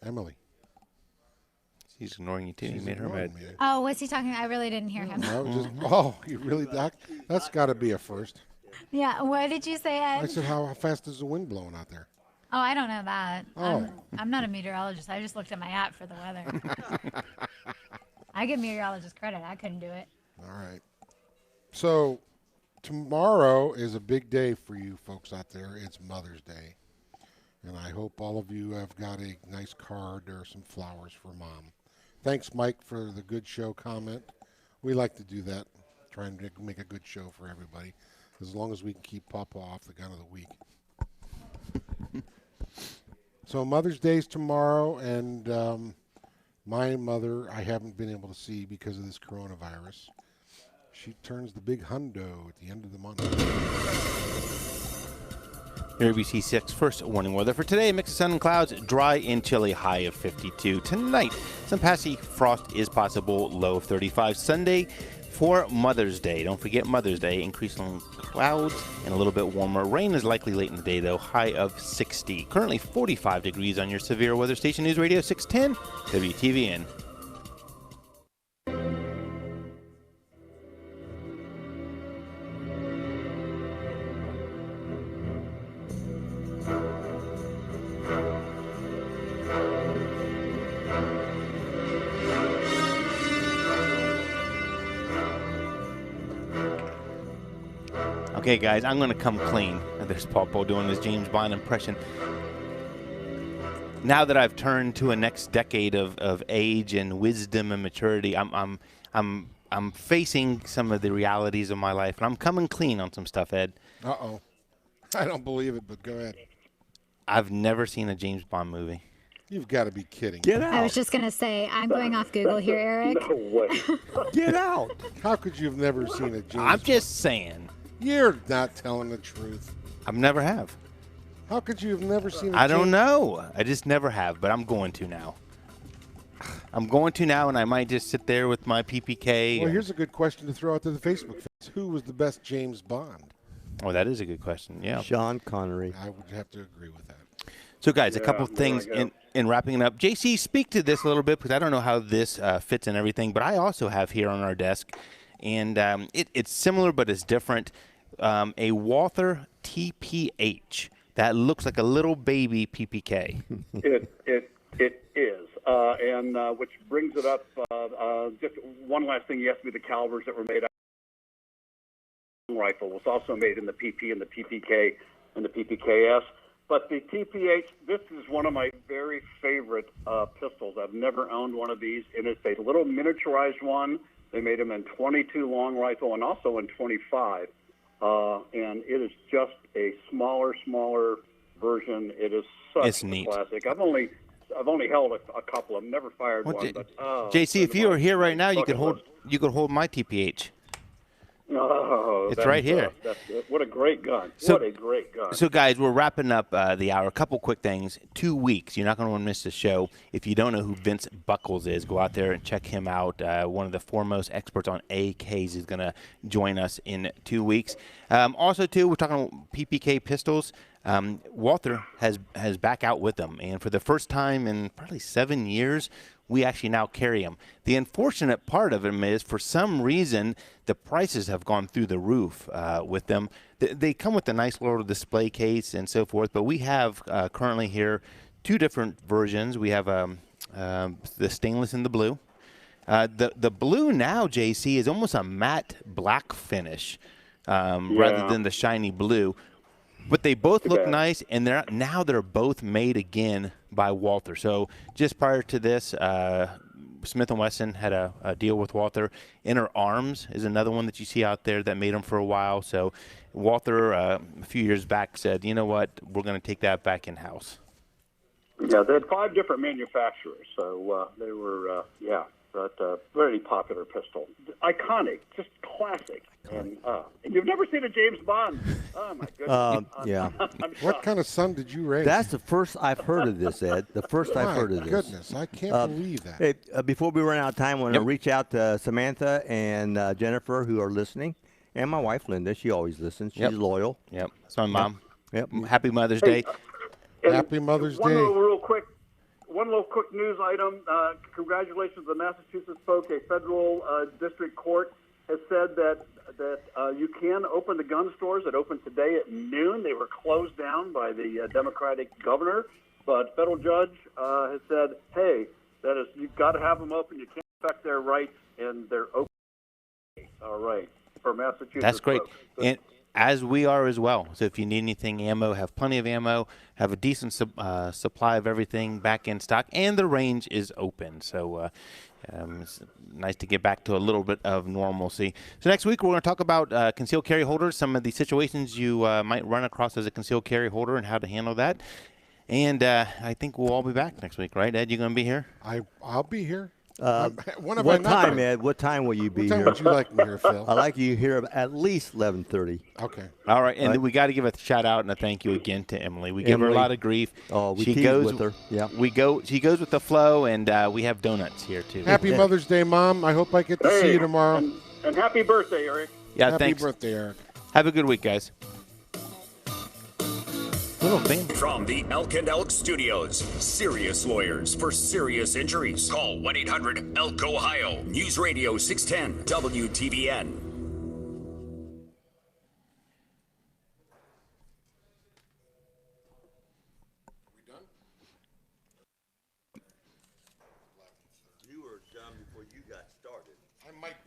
Emily.
He's ignoring you, too. He made her mad.
Oh, what's he talking about? I really didn't hear him.
You really? That's got to be a first.
Yeah, what did you say, Ed?
I said, how fast is the wind blowing out there?
Oh, I don't know that.
Oh.
I'm not a meteorologist. I just looked at my app for the weather. I give meteorologists credit. I couldn't do it.
All right. So tomorrow is a big day for you folks out there. It's Mother's Day. And I hope all of you have got a nice card or some flowers for Mom. Thanks, Mike, for the good show comment. We like to do that, trying to make a good show for everybody, as long as we can keep Papa off the gun of the week. So Mother's Day is tomorrow, and my mother I haven't been able to see because of this coronavirus. She turns the big hundo at the end of the month.
Your ABC 6 first warning weather for today. A mix of sun and clouds, dry and chilly, high of 52. Tonight, some passy frost is possible, low of 35. Sunday for Mother's Day. Don't forget Mother's Day. Increasing clouds and a little bit warmer. Rain is likely late in the day, though, high of 60. Currently 45 degrees on your severe weather station. News Radio 610 WTVN. Okay, guys, I'm going to come clean. There's Paul doing his James Bond impression. Now that I've turned to a next decade of age and wisdom and maturity, I'm facing some of the realities of my life, and I'm coming clean on some stuff, Ed.
Uh-oh. I don't believe it, but go ahead.
I've never seen a James Bond movie.
You've got to be kidding.
Get out.
I was just going to say, I'm going off Google here, Eric.
No way.
Get out.
How could you have never seen a James
I'm just saying.
You're not telling the truth.
I never have.
How could you have never seen a
I don't know. I just never have, but I'm going to now. I'm going to now, and I might just sit there with my PPK.
Well, here's a good question to throw out to the Facebook fans. Who was the best James Bond?
Oh, that is a good question, yeah.
Sean Connery.
I would have to agree with that.
So, guys, a couple of things in wrapping it up. JC, speak to this a little bit, because I don't know how this fits in everything, but I also have here on our desk, and it's similar, but it's different. a Walther TPH that looks like a little baby PPK.
It is, and which brings it up. Just one last thing, you asked me the calibers that were made. Rifle was also made in the PP and the PPK and the PPKS. But the TPH, this is one of my very favorite pistols. I've never owned one of these, and it's a little miniaturized one. They made them in 22 long rifle and also in 25. And it is just a smaller version. It is such a classic. I've only held a couple. I've never fired one. But
JC, if you were here right now, you could hold my TPH.
Oh,
it's right here.
What a great gun.
So,
what a great gun.
So, guys, we're wrapping up the hour. A couple quick things. 2 weeks. You're not going to want to miss the show. If you don't know who Vince Buckles is, go out there and check him out. One of the foremost experts on AKs is going to join us in 2 weeks. Also, too, we're talking PPK pistols. Walther has back out with them. And for the first time in probably 7 years, we actually now carry them. The unfortunate part of them is, for some reason, the prices have gone through the roof with them. They come with a nice little display case and so forth, but we have currently here 2 different versions. We have the stainless and the blue. The blue now, JC, is almost a matte black finish rather than the shiny blue. But they both look nice, and they're both made again by Walther. So just prior to this, Smith & Wesson had a deal with Walther. Inner Arms is another one that you see out there that made them for a while. So Walther, a few years back, said, you know what, we're going to take that back in-house.
Yeah, they had 5 different manufacturers, so they were, but very popular pistol. Iconic, just classic. And you've never seen a James Bond. Oh, my goodness.
Yeah. What kind of son did you raise?
That's the first I've heard of this, Ed. The first I've heard of this.
My goodness, I can't believe that.
Before we run out of time, I want to reach out to Samantha and Jennifer, who are listening, and my wife, Linda. She always listens. She's loyal.
Yep. That's my mom.
Yep.
Happy Mother's Day.
Happy Mother's Day.
One little quick news item. Congratulations to the Massachusetts folk. A federal district court has said that you can open the gun stores that opened today at noon. They were closed down by the Democratic governor, but federal judge has said, hey, you've got to have them open. You can't affect their rights, and they're open. All right, for Massachusetts.
That's great.
Folks.
And as we are as well. So if you need anything ammo, have plenty of ammo, have a decent supply of everything back in stock, and the range is open. So it's nice to get back to a little bit of normalcy. So next week we're going to talk about concealed carry holders, some of the situations you might run across as a concealed carry holder and how to handle that. And I think we'll all be back next week, right, Ed? You going to be here?
I'll be here.
What time, Ed? What time will you be here?
What time would you like me here, Phil?
I like you here at least 11:30.
Okay.
All right, and we got to give a shout out and a thank you again to Emily. We give her a lot of grief.
Oh, we
tease
with her. Yeah.
She goes with the flow, and we have donuts here too.
Happy Mother's Day, Mom. I hope I get to see you tomorrow.
And happy birthday, Eric.
Yeah,
happy
thanks.
birthday, Eric.
Have a good week, guys.
From the Elk and Elk Studios, serious lawyers for serious injuries. Call 1-800-ELK Ohio. News Radio 610 WTVN.
You were done before you got started.
I might